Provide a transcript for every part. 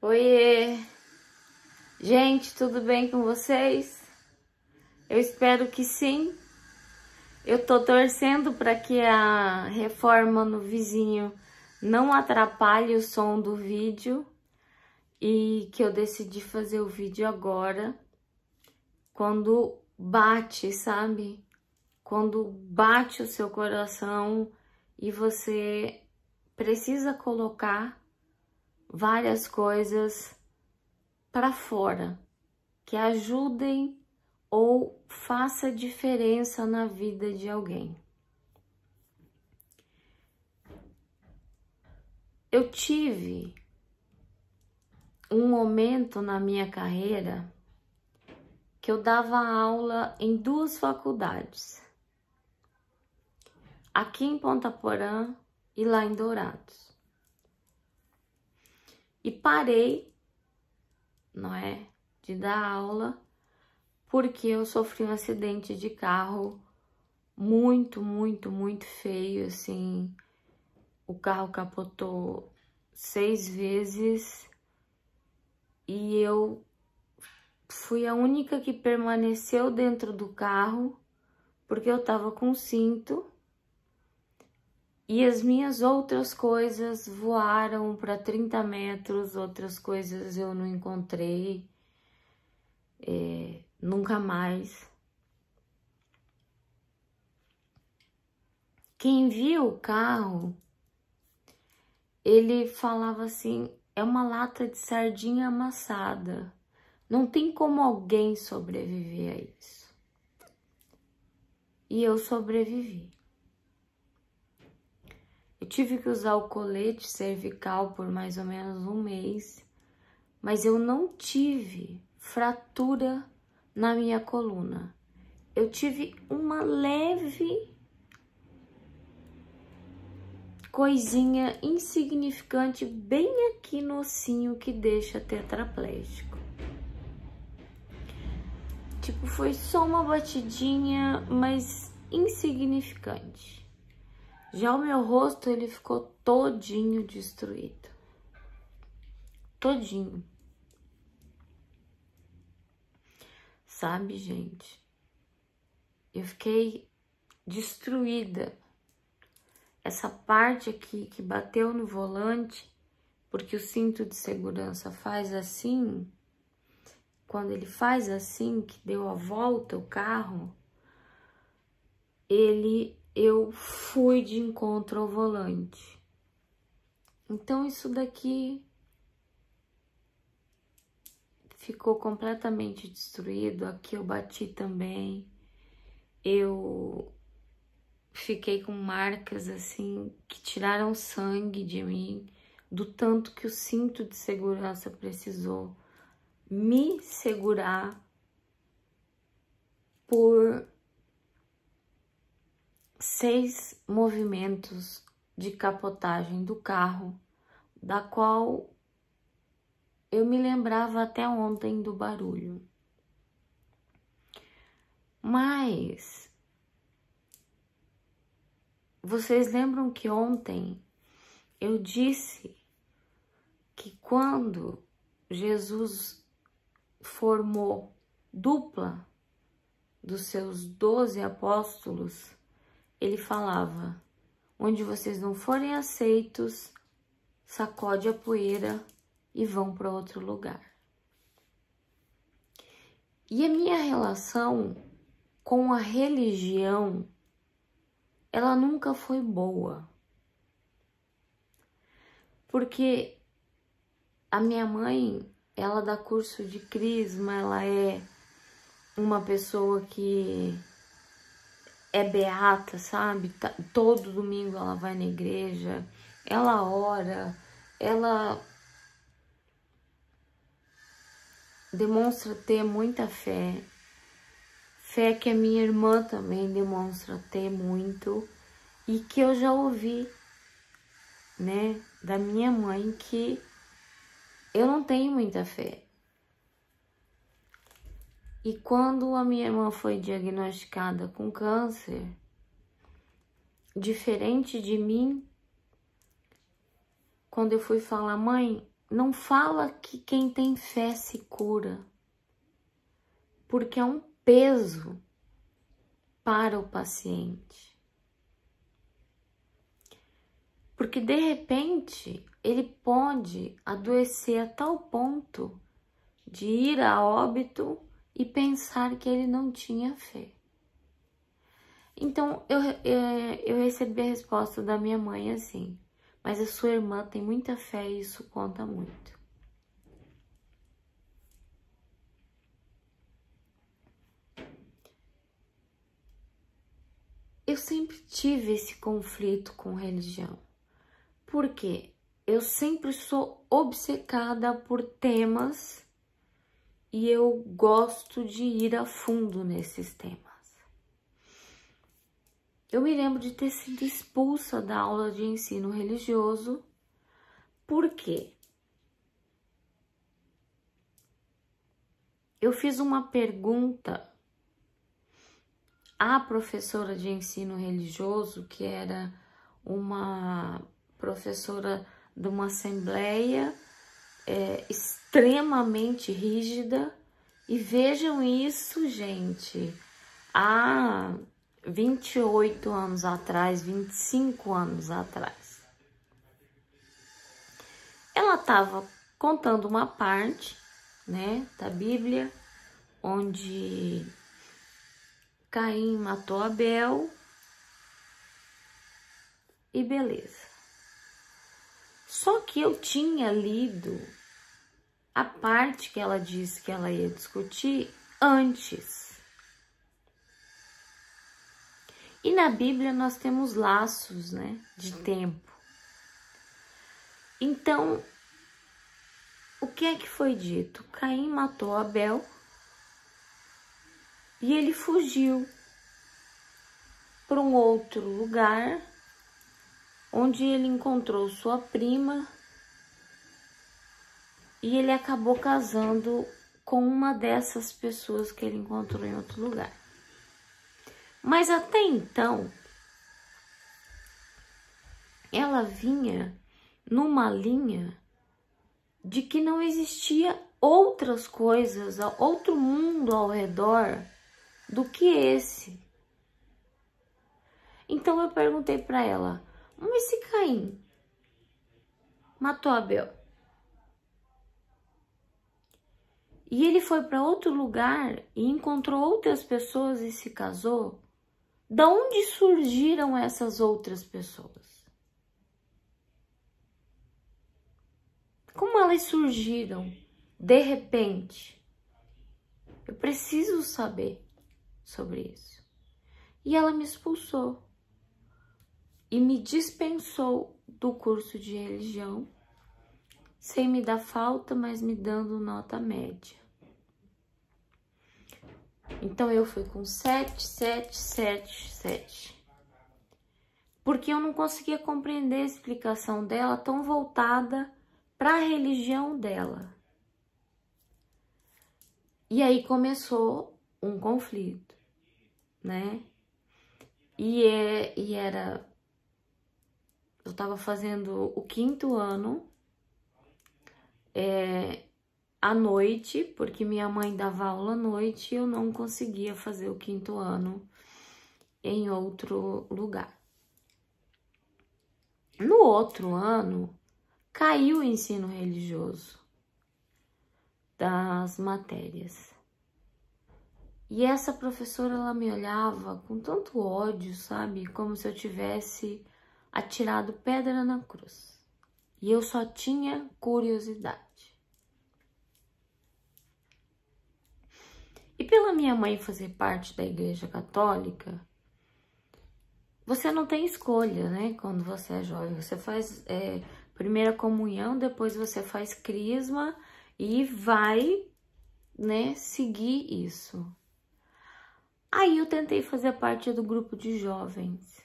Oiê! Gente, tudo bem com vocês? Eu espero que sim. Eu tô torcendo para que a reforma no vizinho não atrapalhe o som do vídeo e que eu decidi fazer o vídeo agora, quando bate, sabe? Quando bate o seu coração e você precisa colocar várias coisas para fora que ajudem ou faça diferença na vida de alguém. Eu tive um momento na minha carreira que eu dava aula em 2 faculdades, aqui em Ponta Porã e lá em Dourados. E parei, de dar aula, porque eu sofri um acidente de carro muito feio, assim. O carro capotou 6 vezes e eu fui a única que permaneceu dentro do carro, porque eu tava com cinto. E as minhas outras coisas voaram para 30 metros, outras coisas eu não encontrei, nunca mais. Quem viu o carro, ele falava assim, é uma lata de sardinha amassada, não tem como alguém sobreviver a isso. E eu sobrevivi. Eu tive que usar o colete cervical por mais ou menos 1 mês, mas eu não tive fratura na minha coluna. Eu tive uma leve coisinha insignificante bem aqui no ossinho que deixa tetraplégico. Tipo, foi só uma batidinha, mas insignificante. Já o meu rosto, ele ficou todinho destruído. Todinho. Sabe, gente? Eu fiquei destruída. Essa parte aqui que bateu no volante, porque o cinto de segurança faz assim, quando ele faz assim, que deu a volta o carro, eu fui de encontro ao volante. Então isso daqui ficou completamente destruído. Aqui eu bati também. Eu fiquei com marcas assim que tiraram sangue de mim, do tanto que o cinto de segurança precisou me segurar por 6 movimentos de capotagem do carro, da qual eu me lembrava até ontem do barulho. Mas vocês lembram que ontem eu disse que quando Jesus formou dupla dos seus 12 apóstolos, ele falava: onde vocês não forem aceitos, sacode a poeira e vão para outro lugar. E a minha relação com a religião, ela nunca foi boa. Porque a minha mãe, ela dá curso de crisma, ela é uma pessoa que é beata, sabe? Todo domingo ela vai na igreja, ela ora, ela demonstra ter muita fé. Fé que a minha irmã também demonstra ter muito. E que eu já ouvi, da minha mãe, que eu não tenho muita fé. E quando a minha irmã foi diagnosticada com câncer, diferente de mim, quando eu fui falar: mãe, não fala que quem tem fé se cura, porque é um peso para o paciente. Porque de repente ele pode adoecer a tal ponto de ir a óbito e pensar que ele não tinha fé. Então eu recebi a resposta da minha mãe assim: mas a sua irmã tem muita fé e isso conta muito. Eu sempre tive esse conflito com religião. Por quê? Eu sempre sou obcecada por temas e eu gosto de ir a fundo nesses temas. Eu me lembro de ter sido expulsa da aula de ensino religioso. Por quê? Eu fiz uma pergunta à professora de ensino religioso, que era uma professora de uma assembleia extremamente rígida. E vejam isso, gente, há 28 anos atrás, 25 anos atrás. Ela estava contando uma parte, né, da Bíblia, onde Caim matou Abel e beleza. Só que eu tinha lido a parte que ela disse que ela ia discutir antes. E na Bíblia nós temos laços, né, de tempo. Então, o que é que foi dito? Caim matou Abel e ele fugiu para um outro lugar, onde ele encontrou sua prima e ele acabou casando com uma dessas pessoas que ele encontrou em outro lugar. Mas até então, ela vinha numa linha de que não existia outras coisas, outro mundo ao redor do que esse. Então eu perguntei para ela: mas se Caim matou Abel e ele foi para outro lugar e encontrou outras pessoas e se casou, da onde surgiram essas outras pessoas? Como elas surgiram de repente? Eu preciso saber sobre isso. E ela me expulsou e me dispensou do curso de religião, sem me dar falta, mas me dando nota média. Então eu fui com 7, 7, 7, 7. Porque eu não conseguia compreender a explicação dela tão voltada para a religião dela. E aí começou um conflito, né? E era... Eu estava fazendo o 5º ano à noite, porque minha mãe dava aula à noite e eu não conseguia fazer o 5º ano em outro lugar. No outro ano, caiu o ensino religioso das matérias. E essa professora, ela me olhava com tanto ódio, sabe? Como se eu tivesse atirado pedra na cruz. E eu só tinha curiosidade. E pela minha mãe fazer parte da Igreja Católica, você não tem escolha, né? Quando você é jovem, você faz primeira comunhão, depois você faz crisma e vai, né, seguir isso. Aí eu tentei fazer parte do grupo de jovens.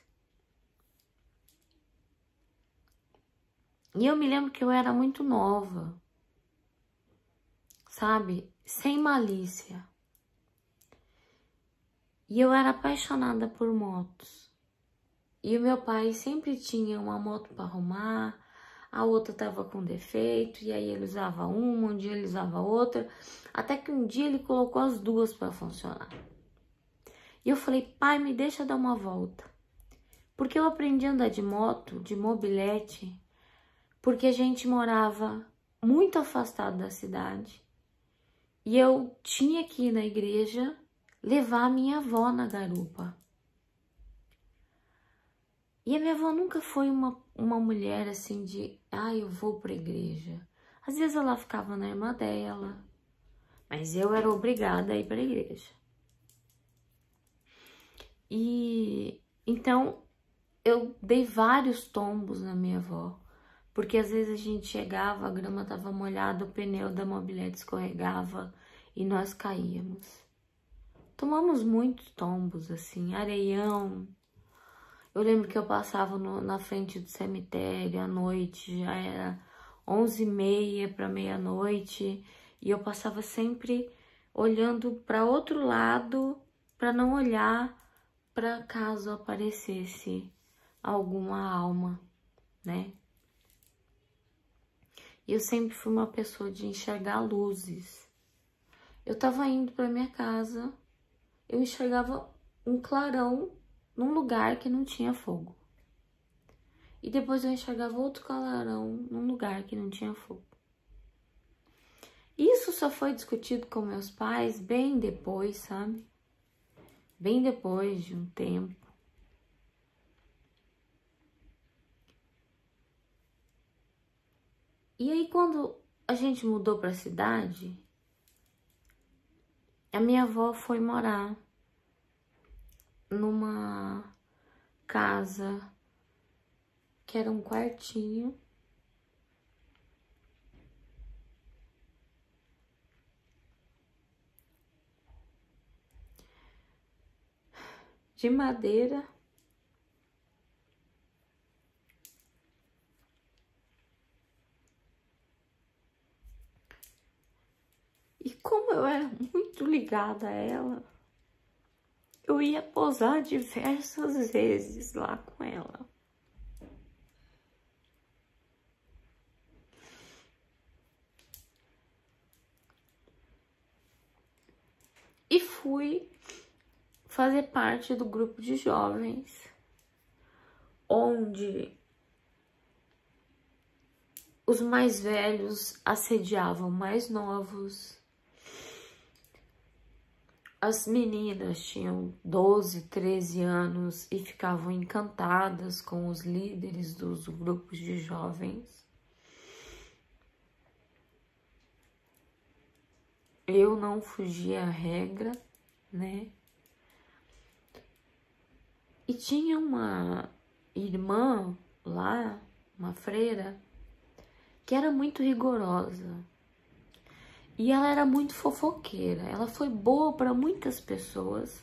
E eu me lembro que eu era muito nova, sabe? Sem malícia. E eu era apaixonada por motos. E o meu pai sempre tinha uma moto para arrumar, a outra tava com defeito, e aí ele usava uma, um dia ele usava outra, até que um dia ele colocou as duas para funcionar. E eu falei, pai, me deixa dar uma volta. Porque eu aprendi a andar de moto, de mobilete, porque a gente morava muito afastado da cidade. E eu tinha que ir na igreja levar a minha avó na garupa. E a minha avó nunca foi uma mulher assim de, eu vou pra igreja. Às vezes ela ficava na irmã dela, mas eu era obrigada a ir pra igreja. E então eu dei vários tombos na minha avó, porque às vezes a gente chegava, a grama tava molhada, o pneu da mobilete escorregava e nós caíamos. Tomamos muitos tombos, assim, areião. Eu lembro que eu passava na frente do cemitério à noite, já era 11h30 para meia-noite, e eu passava sempre olhando para outro lado, para não olhar para caso aparecesse alguma alma, né? E eu sempre fui uma pessoa de enxergar luzes. Eu tava indo para minha casa, eu enxergava um clarão num lugar que não tinha fogo. E depois eu enxergava outro clarão num lugar que não tinha fogo. Isso só foi discutido com meus pais bem depois, sabe? Bem depois de um tempo. E aí quando a gente mudou para a cidade, a minha avó foi morar numa casa que era um quartinho de madeira. E como eu era muito ligada a ela, eu ia posar diversas vezes lá com ela. E fui fazer parte do grupo de jovens, onde os mais velhos assediavam mais novos. As meninas tinham 12, 13 anos e ficavam encantadas com os líderes dos grupos de jovens. Eu não fugia à regra, né? E tinha uma irmã lá, uma freira, que era muito rigorosa. E ela era muito fofoqueira. Ela foi boa para muitas pessoas,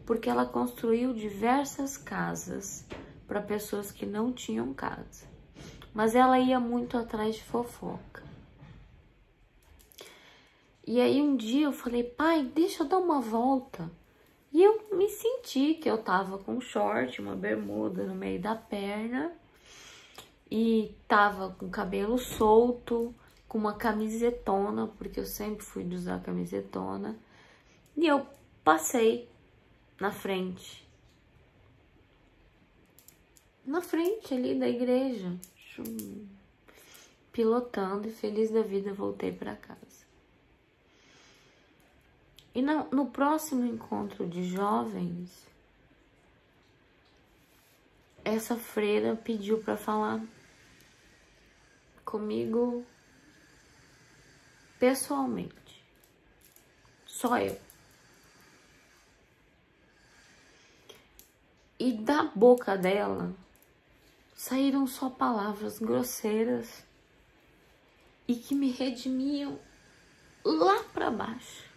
porque ela construiu diversas casas para pessoas que não tinham casa. Mas ela ia muito atrás de fofoca. E aí um dia eu falei, pai, deixa eu dar uma volta. E eu me senti que eu tava com um short, uma bermuda no meio da perna. E tava com o cabelo solto, com uma camisetona, porque eu sempre fui de usar camisetona. E eu passei na frente. Na frente ali da igreja. Pilotando e feliz da vida voltei para casa. E no próximo encontro de jovens, essa freira pediu para falar comigo pessoalmente. Só eu. E da boca dela saíram só palavras grosseiras e que me redimiam lá para baixo.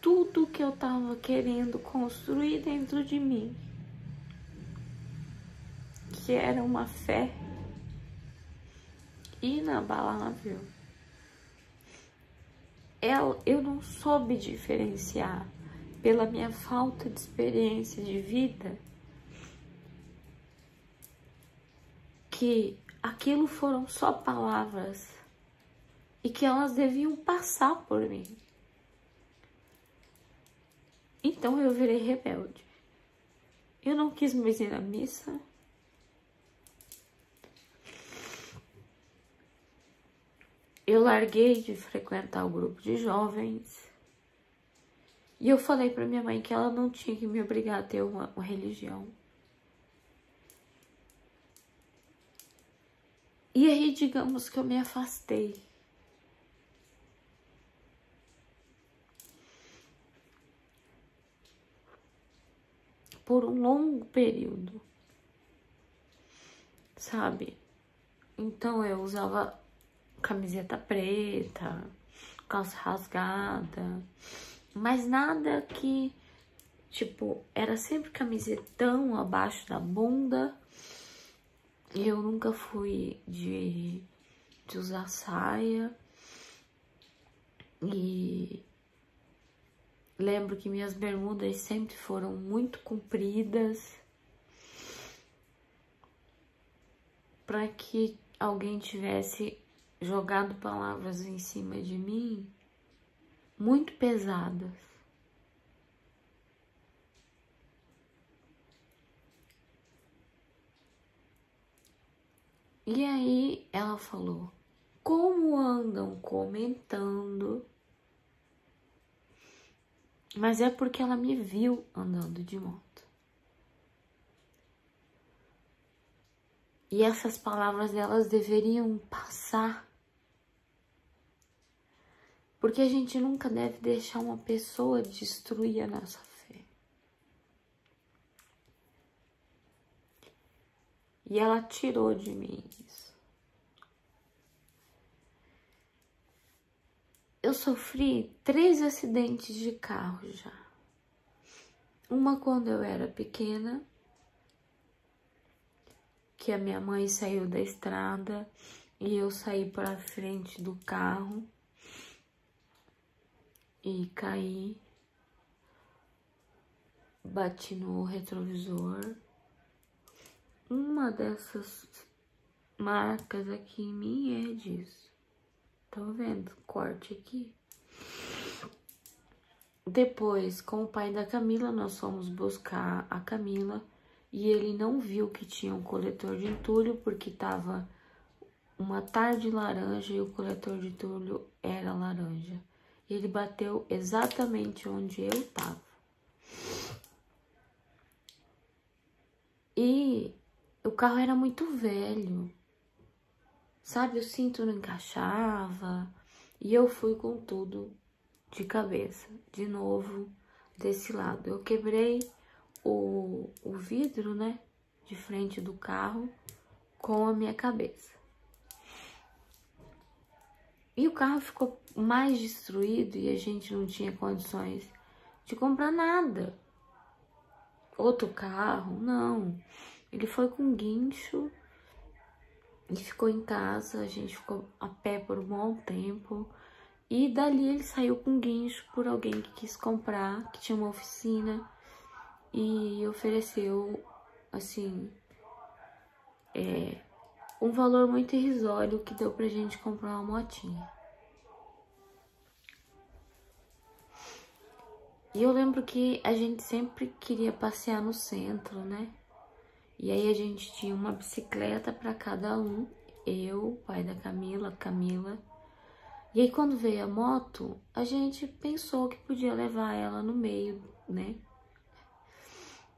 Tudo que eu tava querendo construir dentro de mim, que era uma fé inabalável, eu não soube diferenciar pela minha falta de experiência de vida, que aquilo foram só palavras e que elas deviam passar por mim. Então eu virei rebelde. Eu não quis mais ir à missa. Eu larguei de frequentar o grupo de jovens. E eu falei pra minha mãe que ela não tinha que me obrigar a ter uma religião. E aí, digamos que eu me afastei. Por um longo período, sabe? Então eu usava camiseta preta, calça rasgada, mas nada que, tipo, era sempre camisetão abaixo da bunda. Eu nunca fui de usar saia. E lembro que minhas bermudas sempre foram muito compridas, para que alguém tivesse jogado palavras em cima de mim muito pesadas. E aí ela falou: como andam comentando? Mas é porque ela me viu andando de moto. E essas palavras, elas deveriam passar. Porque a gente nunca deve deixar uma pessoa destruir a nossa fé. E ela tirou de mim isso. Eu sofri 3 acidentes de carro já. Uma quando eu era pequena, que a minha mãe saiu da estrada e eu saí para frente do carro e caí, bati no retrovisor. Uma dessas marcas aqui em mim é disso. Tá vendo? Corte aqui. Depois, com o pai da Camila, nós fomos buscar a Camila e ele não viu que tinha um coletor de entulho porque tava uma tarde laranja e o coletor de entulho era laranja. E ele bateu exatamente onde eu tava. E o carro era muito velho, sabe? O cinto não encaixava e eu fui com tudo de cabeça, de novo, desse lado. Eu quebrei o vidro, né, de frente do carro com a minha cabeça. E o carro ficou mais destruído e a gente não tinha condições de comprar nada. Outro carro, não. Ele foi com guincho e ficou em casa. A gente ficou a pé por um bom tempo. E dali ele saiu com guincho por alguém que quis comprar, que tinha uma oficina. E ofereceu, assim, um valor muito irrisório que deu pra gente comprar uma motinha. E eu lembro que a gente sempre queria passear no centro, né? E aí a gente tinha uma bicicleta para cada um. Eu, pai da Camila, Camila. E aí quando veio a moto, a gente pensou que podia levar ela no meio, né?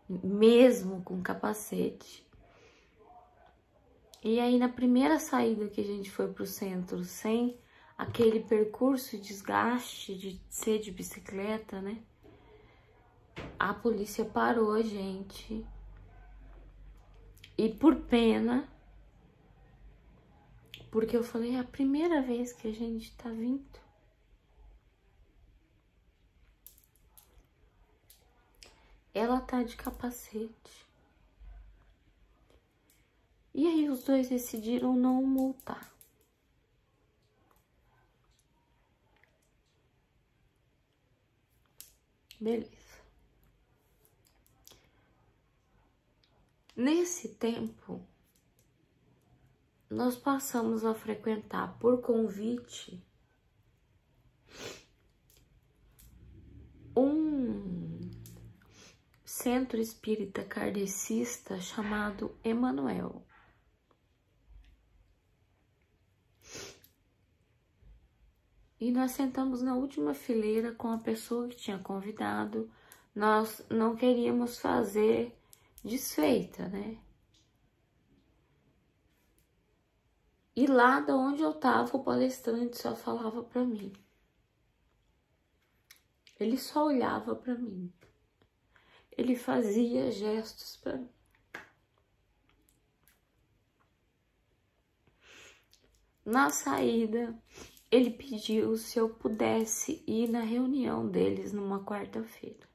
Mesmo com capacete. E aí na primeira saída que a gente foi pro centro, sem aquele percurso e desgaste de ser de bicicleta, né? A polícia parou a gente. E por pena, porque eu falei, é a primeira vez que a gente tá vindo. Ela tá de capacete. E aí os dois decidiram não multar. Beleza. Nesse tempo, nós passamos a frequentar por convite um centro espírita kardecista chamado Emmanuel. E nós sentamos na última fileira com a pessoa que tinha convidado. Nós não queríamos fazer desfeita, né? E lá de onde eu tava, o palestrante só falava para mim. Ele só olhava para mim. Ele fazia gestos para mim. Na saída, ele pediu se eu pudesse ir na reunião deles numa quarta-feira.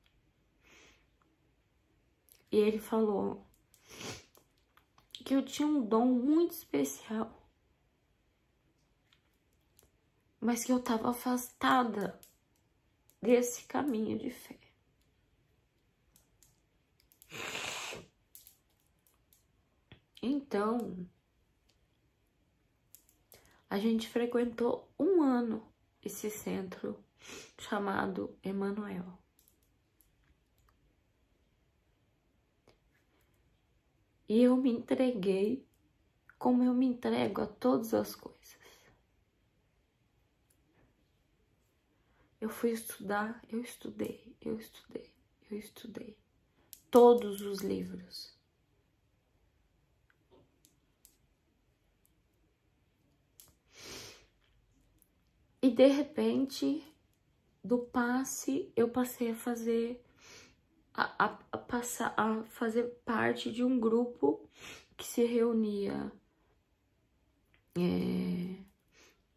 E ele falou que eu tinha um dom muito especial, mas que eu estava afastada desse caminho de fé. Então, a gente frequentou um ano esse centro chamado Emmanuel. E eu me entreguei como eu me entrego a todas as coisas. Eu fui estudar, eu estudei todos os livros. E de repente, do passe, eu passei a fazer a fazer parte de um grupo que se reunia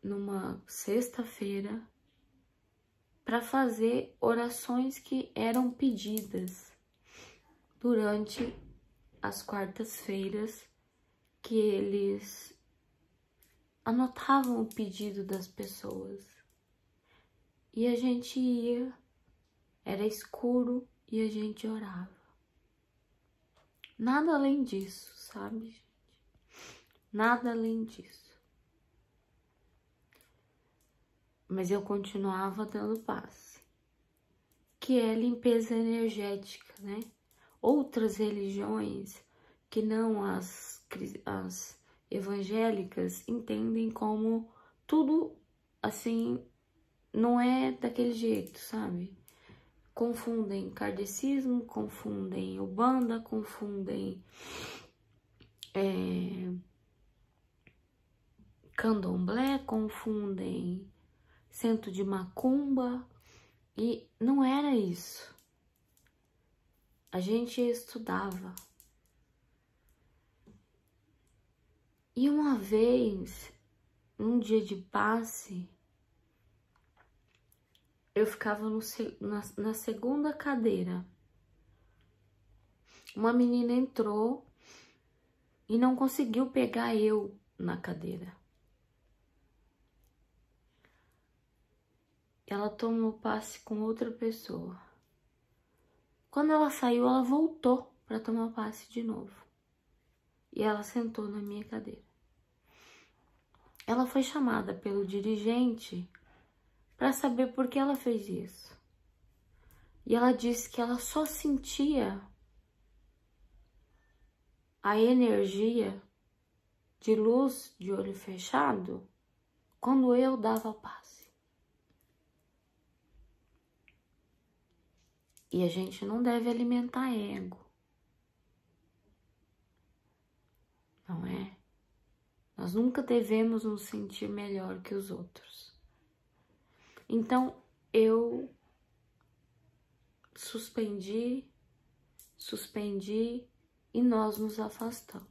numa sexta-feira para fazer orações que eram pedidas durante as quartas-feiras, que eles anotavam o pedido das pessoas. E a gente ia, era escuro e a gente orava. Nada além disso, sabe, gente? Nada além disso. Mas eu continuava dando passe, que é limpeza energética, né? Outras religiões que não as evangélicas entendem como tudo assim, não é daquele jeito, sabe? Confundem kardecismo, confundem Umbanda, confundem candomblé, confundem centro de macumba, e não era isso. A gente estudava. E uma vez, num dia de passe, eu ficava na segunda cadeira. Uma menina entrou e não conseguiu pegar eu na cadeira. Ela tomou passe com outra pessoa. Quando ela saiu, ela voltou para tomar passe de novo. E ela sentou na minha cadeira. Ela foi chamada pelo dirigente para saber por que ela fez isso. E ela disse que ela só sentia a energia de luz de olho fechado quando eu dava passe. E a gente não deve alimentar ego, não é? Nós nunca devemos nos sentir melhor que os outros. Então, eu suspendi e nós nos afastamos.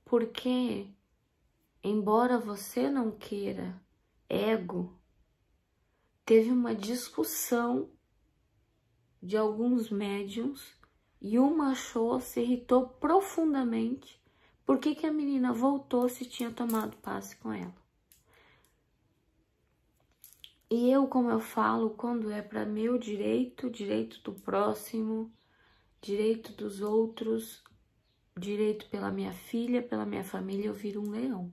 Porque, embora você não queira ego, teve uma discussão de alguns médiums e uma achou, se irritou profundamente porque que a menina voltou se tinha tomado passe com ela. E eu, como eu falo, quando é para meu direito, direito do próximo, direito dos outros, direito pela minha filha, pela minha família, eu viro um leão.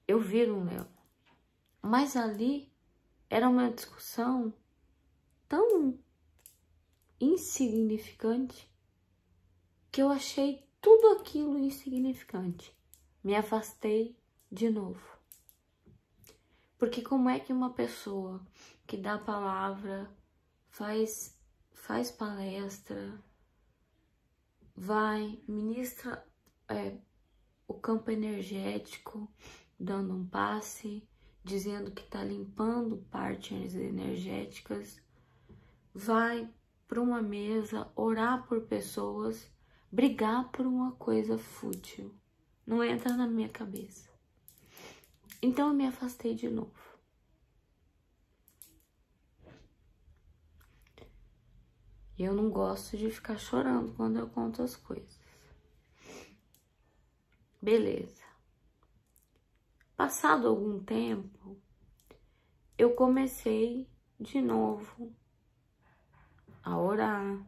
Eu viro um leão. Mas ali era uma discussão tão insignificante que eu achei tudo aquilo insignificante. Me afastei de novo. Porque como é que uma pessoa que dá a palavra, faz palestra, ministra o campo energético, dando um passe, dizendo que está limpando partes energéticas, vai para uma mesa orar por pessoas, brigar por uma coisa fútil. Não entra na minha cabeça. Então eu me afastei de novo. Eu não gosto de ficar chorando quando eu conto as coisas. Beleza. Passado algum tempo, eu comecei de novo a orar,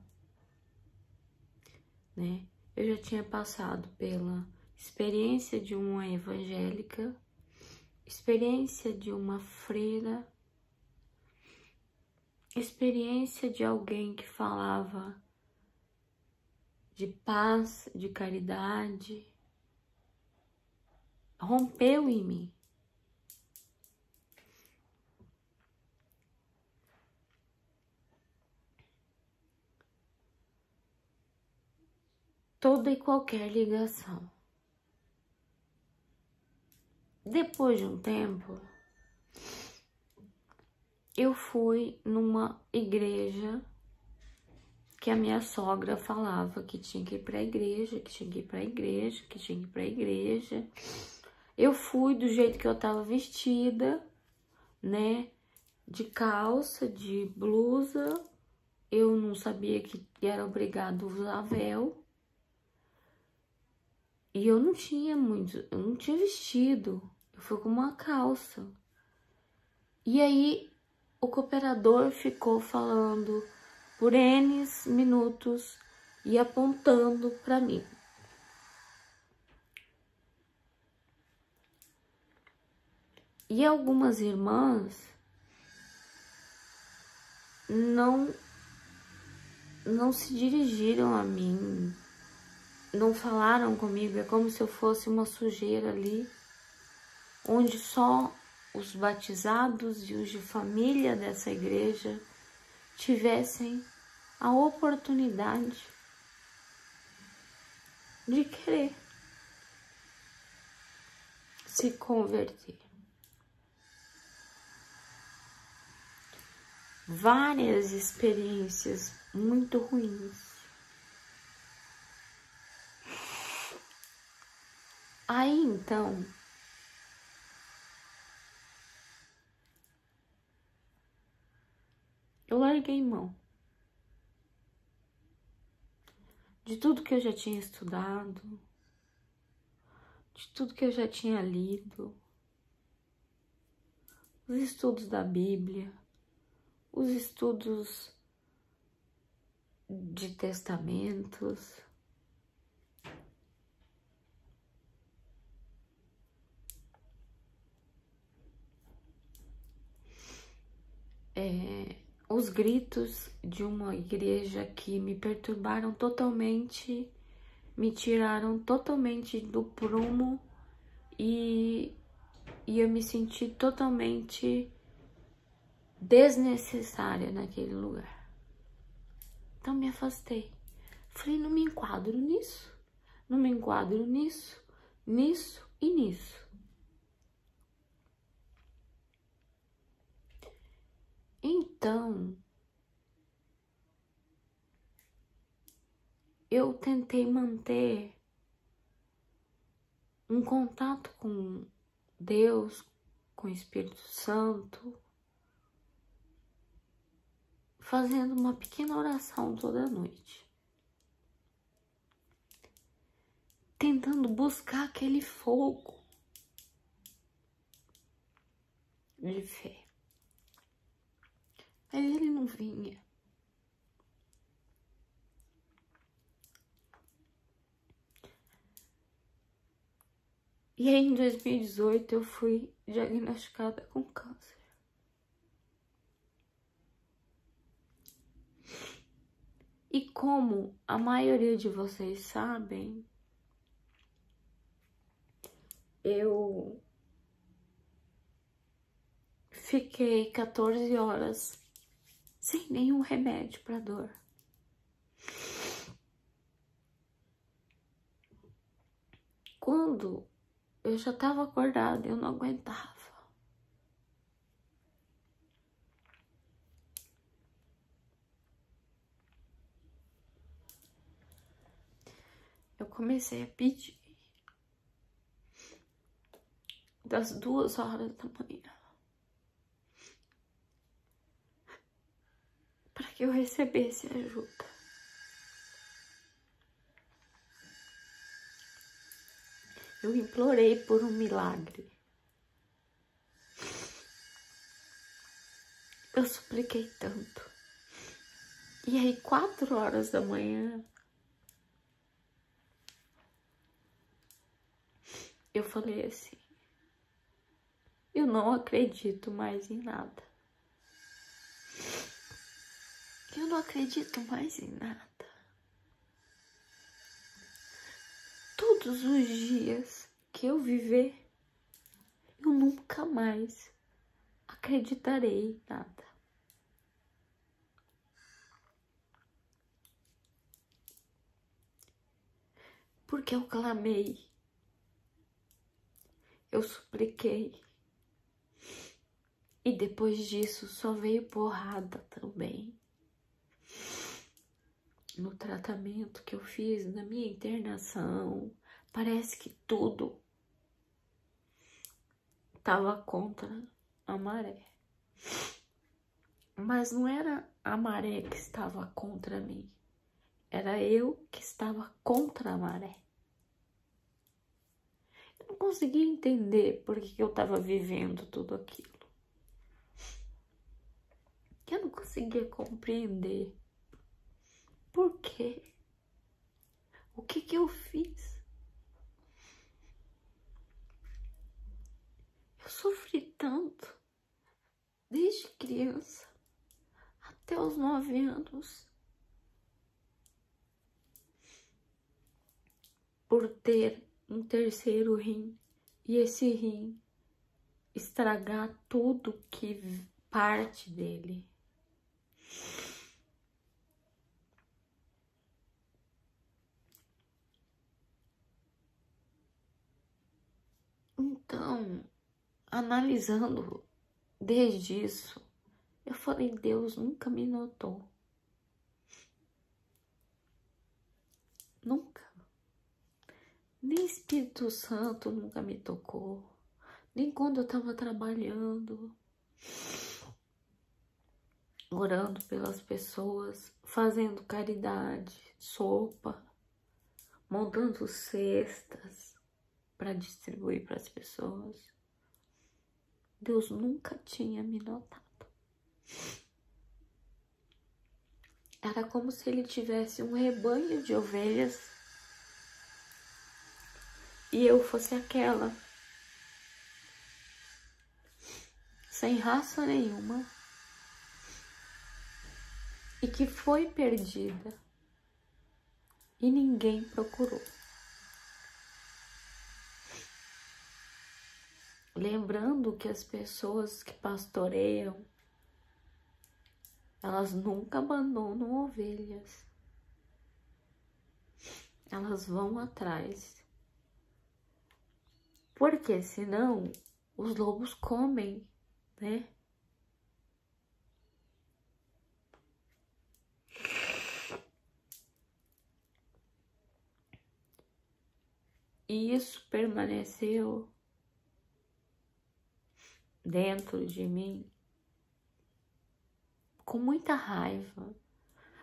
né? Eu já tinha passado pela experiência de uma evangélica, experiência de uma freira, experiência de alguém que falava de paz, de caridade. Rompeu em mim. Toda e qualquer ligação. Depois de um tempo, eu fui numa igreja que a minha sogra falava que tinha que ir pra igreja, que tinha que ir pra igreja, que tinha que ir pra igreja. Eu fui do jeito que eu tava vestida, né? De calça, de blusa. Eu não sabia que era obrigado a usar véu. E eu não tinha vestido. Eu fui com uma calça. E aí o cooperador ficou falando por N minutos e apontando para mim. E algumas irmãs não se dirigiram a mim, não falaram comigo. É como se eu fosse uma sujeira ali, onde só os batizados e os de família dessa igreja tivessem a oportunidade de querer se converter. Várias experiências muito ruins. Aí então, eu larguei mão de tudo que eu já tinha estudado, de tudo que eu já tinha lido, os estudos da Bíblia, os estudos de testamentos. Os gritos de uma igreja que me perturbaram totalmente, me tiraram totalmente do prumo e eu me senti totalmente desnecessária naquele lugar. Então me afastei. Falei, não me enquadro nisso, não me enquadro nisso, nisso e nisso. Então, eu tentei manter um contato com Deus, com o Espírito Santo, fazendo uma pequena oração toda noite. Tentando buscar aquele fogo de fé. Mas ele não vinha. E aí, em 2018, eu fui diagnosticada com câncer. E como a maioria de vocês sabem, eu fiquei 14 horas sem nenhum remédio para dor. Quando eu já estava acordada, eu não aguentava. Eu comecei a pedir das 2 horas da manhã para que eu recebesse ajuda. Eu implorei por um milagre. Eu supliquei tanto. E aí, 4 horas da manhã, eu falei assim: eu não acredito mais em nada. Eu não acredito mais em nada. Todos os dias que eu viver, eu nunca mais acreditarei em nada. Porque eu clamei, eu supliquei. E depois disso só veio porrada também. No tratamento que eu fiz, na minha internação, parece que tudo estava contra a maré. Mas não era a maré que estava contra mim. Era eu que estava contra a maré. Eu não conseguia entender por que eu estava vivendo tudo aquilo. Eu não conseguia compreender por quê. O que eu fiz? Eu sofri tanto, desde criança até os 9 anos, por ter um terceiro rim e esse rim estragar tudo que parte dele. Então, analisando desde isso, eu falei: Deus nunca me notou. Nunca. Nem Espírito Santo nunca me tocou. Nem quando eu estava trabalhando, orando pelas pessoas, fazendo caridade, sopa, montando cestas para distribuir para as pessoas. Deus nunca tinha me notado. Era como se ele tivesse um rebanho de ovelhas e eu fosse aquela, sem raça nenhuma, e que foi perdida e ninguém procurou. Lembrando que as pessoas que pastoreiam, elas nunca abandonam ovelhas. Elas vão atrás. Porque senão os lobos comem, né? E isso permaneceu dentro de mim com muita raiva,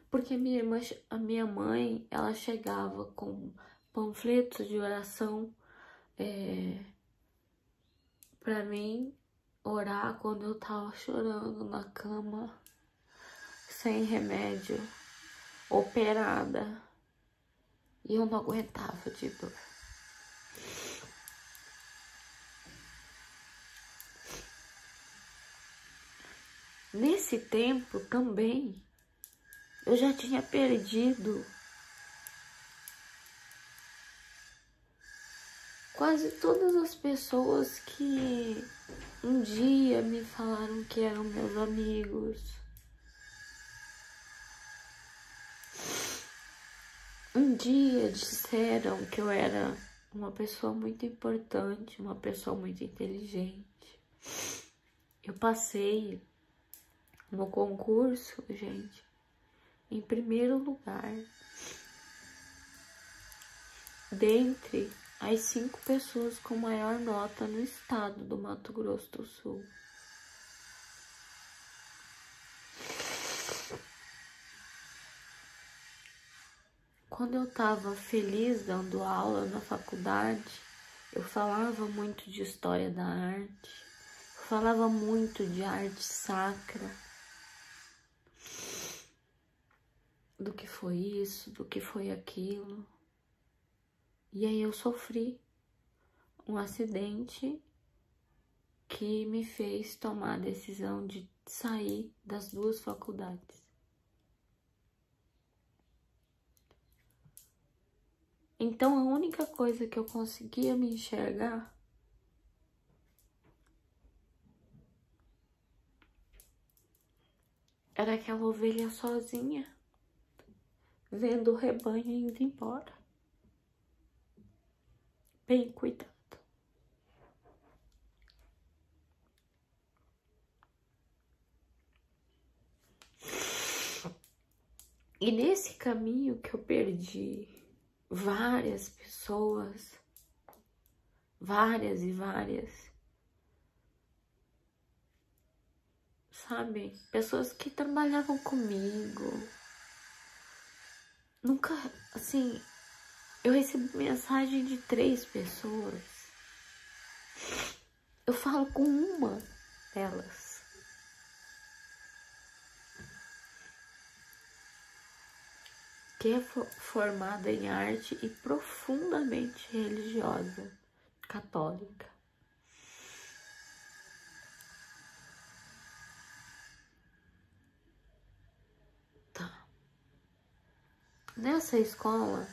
porque a minha mãe, ela chegava com panfletos de oração para mim orar quando eu tava chorando na cama. sem remédio, operada, e eu não aguentava de dor. Nesse tempo também, eu já tinha perdido quase todas as pessoas que um dia me falaram que eram meus amigos. Um dia disseram que eu era uma pessoa muito importante, uma pessoa muito inteligente. Eu passei no concurso, gente, em primeiro lugar, dentre as 5 pessoas com maior nota no estado do Mato Grosso do Sul. Quando eu estava feliz dando aula na faculdade, eu falava muito de história da arte, eu falava muito de arte sacra, do que foi isso, do que foi aquilo. E aí eu sofri um acidente que me fez tomar a decisão de sair das 2 faculdades. Então a única coisa que eu conseguia me enxergar era aquela ovelha sozinha, vendo o rebanho indo embora. Bem cuidado. E nesse caminho que eu perdi várias pessoas, várias e várias, sabe? Pessoas que trabalhavam comigo. Nunca, assim, eu recebi mensagem de 3 pessoas. Eu falo com uma delas. Que é formada em arte e profundamente religiosa, católica. Tá. Nessa escola,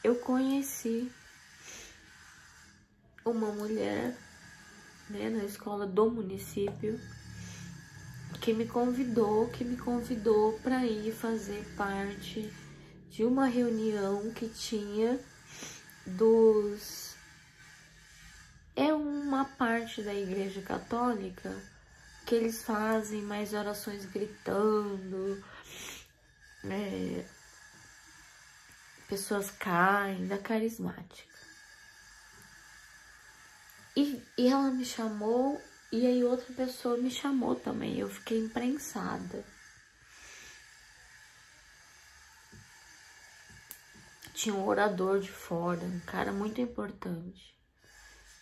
eu conheci uma mulher, né, na escola do município, que me convidou para ir fazer parte de uma reunião que tinha dos... É uma parte da Igreja Católica que eles fazem mais orações gritando, pessoas caem, da carismática. E ela me chamou, e aí outra pessoa me chamou também, eu fiquei imprensada. Tinha um orador de fora, um cara muito importante,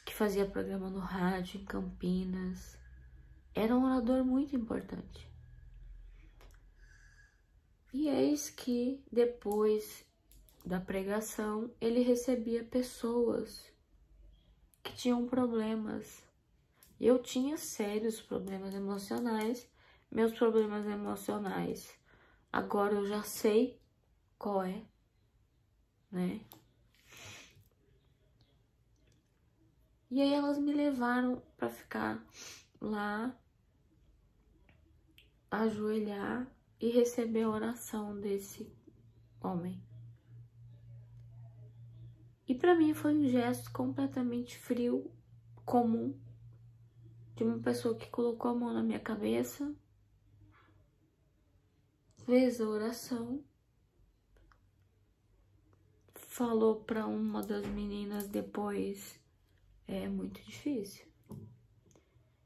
que fazia programa no rádio em Campinas. Era um orador muito importante. E eis que, depois da pregação, ele recebia pessoas que tinham problemas. Eu tinha sérios problemas emocionais. Meus problemas emocionais, agora eu já sei qual é, né? E aí elas me levaram para ficar lá, ajoelhar e receber a oração desse homem. E para mim foi um gesto completamente frio, comum, de uma pessoa que colocou a mão na minha cabeça, fez a oração, falou para uma das meninas depois, é muito difícil.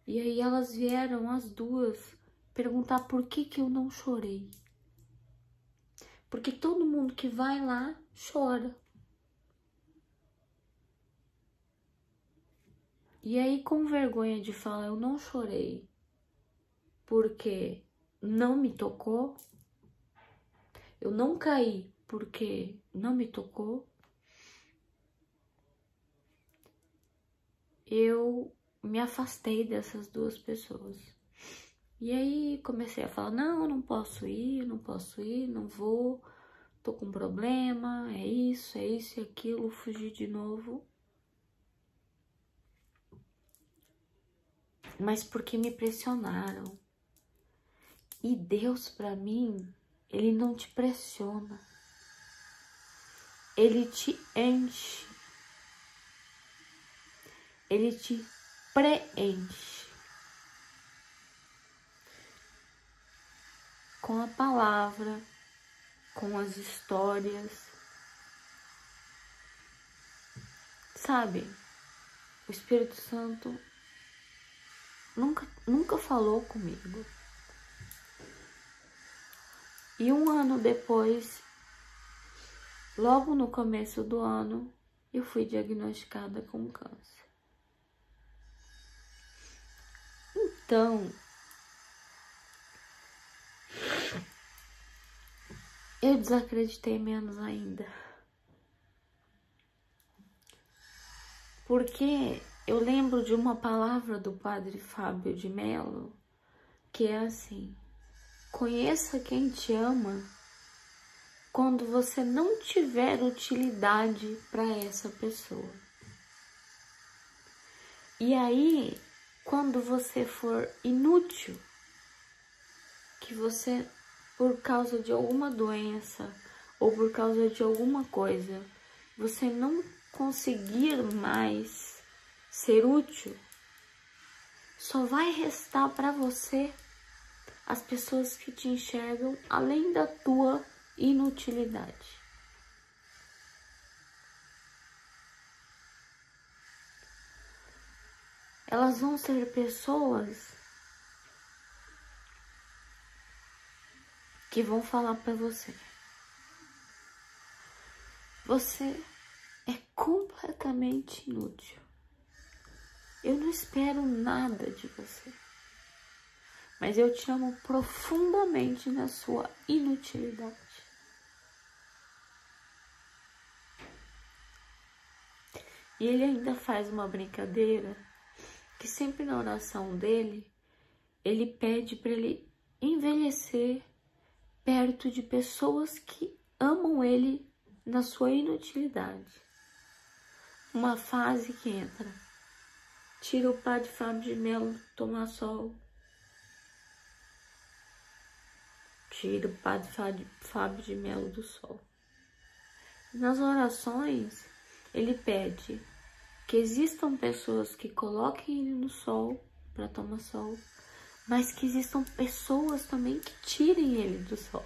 E aí elas vieram, as 2, perguntar por que eu não chorei. Porque todo mundo que vai lá chora. E aí, com vergonha de falar, eu não chorei porque não me tocou, eu não caí porque não me tocou, eu me afastei dessas duas pessoas. E aí comecei a falar, não, não posso ir, não vou, tô com problema, é isso e aquilo, fugi de novo. Mas porque me pressionaram. E Deus, pra mim, Ele não te pressiona. Ele te enche. Ele te preenche com a palavra, com as histórias. Sabe, o Espírito Santo nunca falou comigo. E um ano depois, logo no começo do ano, eu fui diagnosticada com câncer. Então, eu desacreditei menos ainda. Porque eu lembro de uma palavra do Padre Fábio de Mello, que é assim: conheça quem te ama quando você não tiver utilidade para essa pessoa. E aí, quando você for inútil, que você, por causa de alguma doença ou por causa de alguma coisa, você não conseguir mais ser útil, só vai restar para você as pessoas que te enxergam além da tua inutilidade. Elas vão ser pessoas que vão falar para você: você é completamente inútil. Eu não espero nada de você, mas eu te amo profundamente na sua inutilidade. E ele ainda faz uma brincadeira que sempre na oração dele, ele pede para ele envelhecer perto de pessoas que amam ele na sua inutilidade. Uma fase que entra: tira o Padre Fábio de Mello tomar sol. Tira o Padre Fábio de Mello do sol. Nas orações, ele pede que existam pessoas que coloquem ele no sol para tomar sol, mas que existam pessoas também que tirem ele do sol.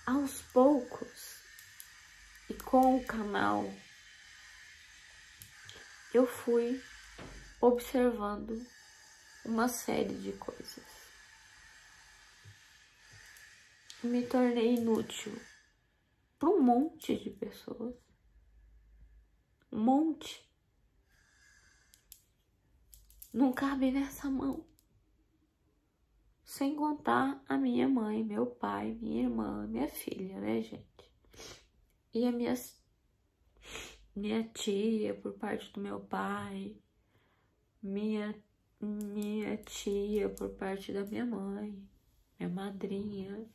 Aos poucos, e com o canal, eu fui observando uma série de coisas. Me tornei inútil para um monte de pessoas. Um monte. Não cabe nessa mão. Sem contar a minha mãe, meu pai, minha irmã, minha filha, né, gente? E a minha tia, por parte do meu pai, minha tia, por parte da minha mãe, minha madrinha,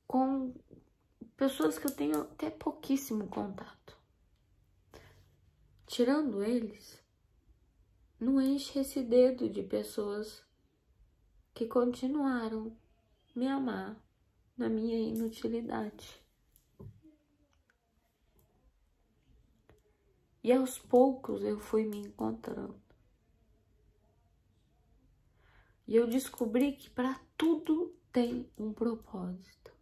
com pessoas que eu tenho até pouquíssimo contato. Tirando eles, não enche esse dedo de pessoas que continuaram me amar na minha inutilidade. E aos poucos eu fui me encontrando. E eu descobri que para tudo tem um propósito.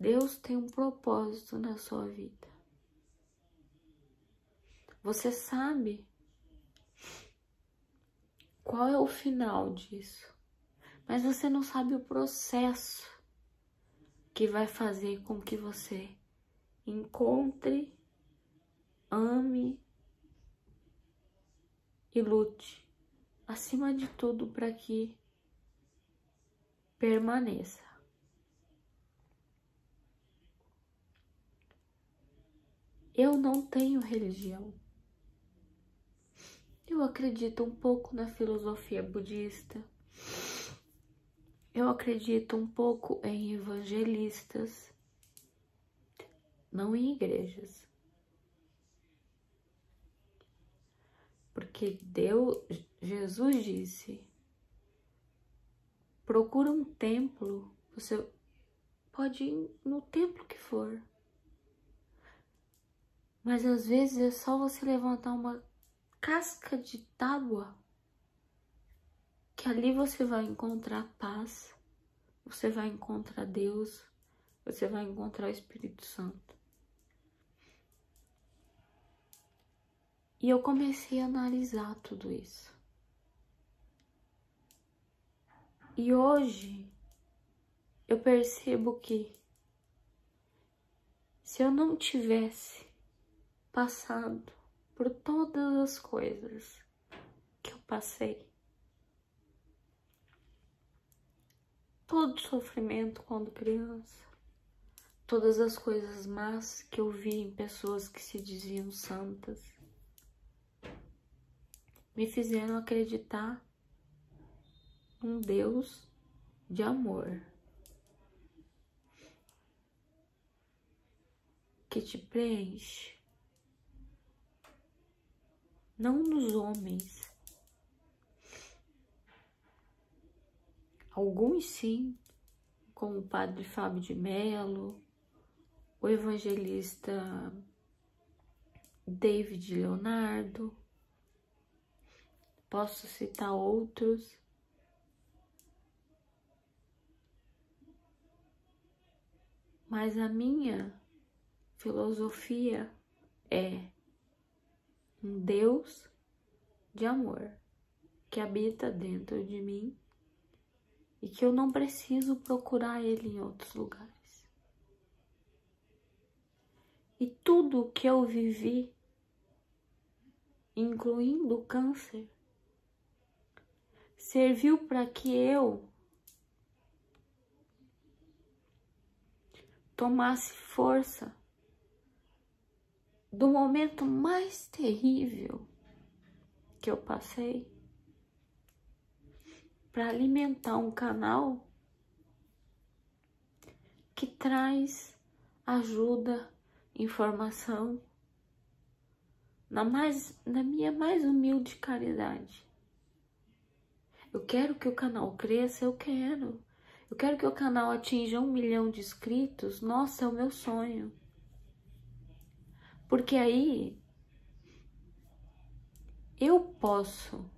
Deus tem um propósito na sua vida. Você sabe qual é o final disso, mas você não sabe o processo que vai fazer com que você encontre ame e lute, acima de tudo, para que permaneça. Eu não tenho religião. Eu acredito um pouco na filosofia budista. Eu acredito um pouco em evangelistas, não em igrejas. Porque Jesus disse, procura um templo, você pode ir no templo que for. Mas às vezes é só você levantar uma casca de tábua, que ali você vai encontrar paz, você vai encontrar Deus, você vai encontrar o Espírito Santo. E eu comecei a analisar tudo isso. E hoje eu percebo que se eu não tivesse passado por todas as coisas que eu passei, todo sofrimento quando criança, todas as coisas más que eu vi em pessoas que se diziam santas, me fizeram acreditar num Deus de amor, que te preenche, não nos homens. Alguns sim, como o padre Fábio de Mello, o evangelista David Leonardo, posso citar outros. Mas a minha filosofia é um Deus de amor que habita dentro de mim e que eu não preciso procurar Ele em outros lugares. E tudo que eu vivi, incluindo o câncer, serviu para que eu tomasse força do momento mais terrível que eu passei, para alimentar um canal que traz ajuda, informação, na minha mais humilde caridade. Eu quero que o canal cresça, eu quero que o canal atinja 1 milhão de inscritos. Nossa, é o meu sonho. Porque aí eu posso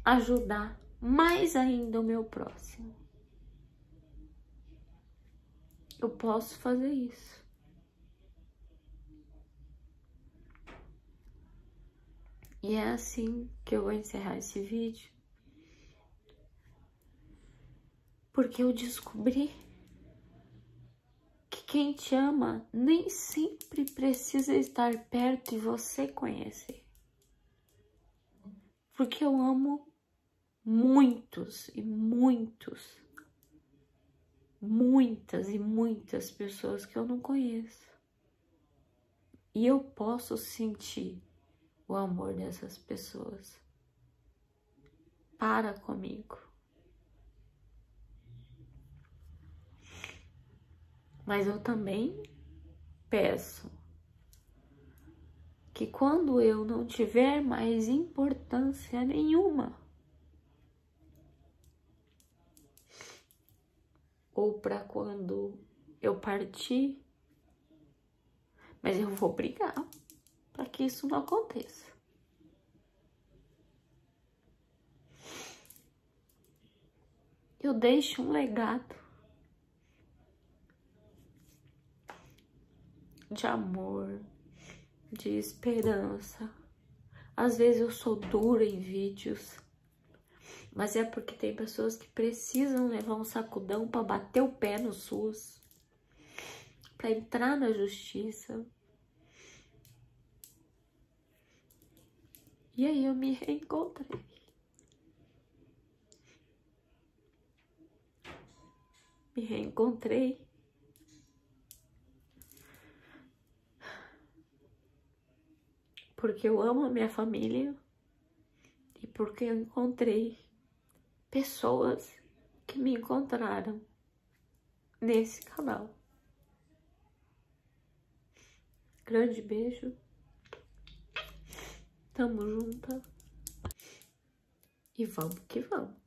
ajudar mais ainda o meu próximo. Eu posso fazer isso. E é assim que eu vou encerrar esse vídeo. Porque eu descobri que quem te ama nem sempre precisa estar perto e você conhecer. Porque eu amo muitas e muitas pessoas que eu não conheço. E eu posso sentir o amor dessas pessoas para comigo. Mas eu também peço que quando eu não tiver mais importância nenhuma, ou para quando eu partir, mas eu vou brigar para que isso não aconteça. Eu deixo um legado de amor, de esperança. Às vezes eu sou dura em vídeos, mas é porque tem pessoas que precisam levar um sacudão para bater o pé no SUS, para entrar na justiça. E aí eu me reencontrei. Me reencontrei. Porque eu amo a minha família e porque eu encontrei pessoas que me encontraram nesse canal. Grande beijo. Tamo junta. E vamos que vamos.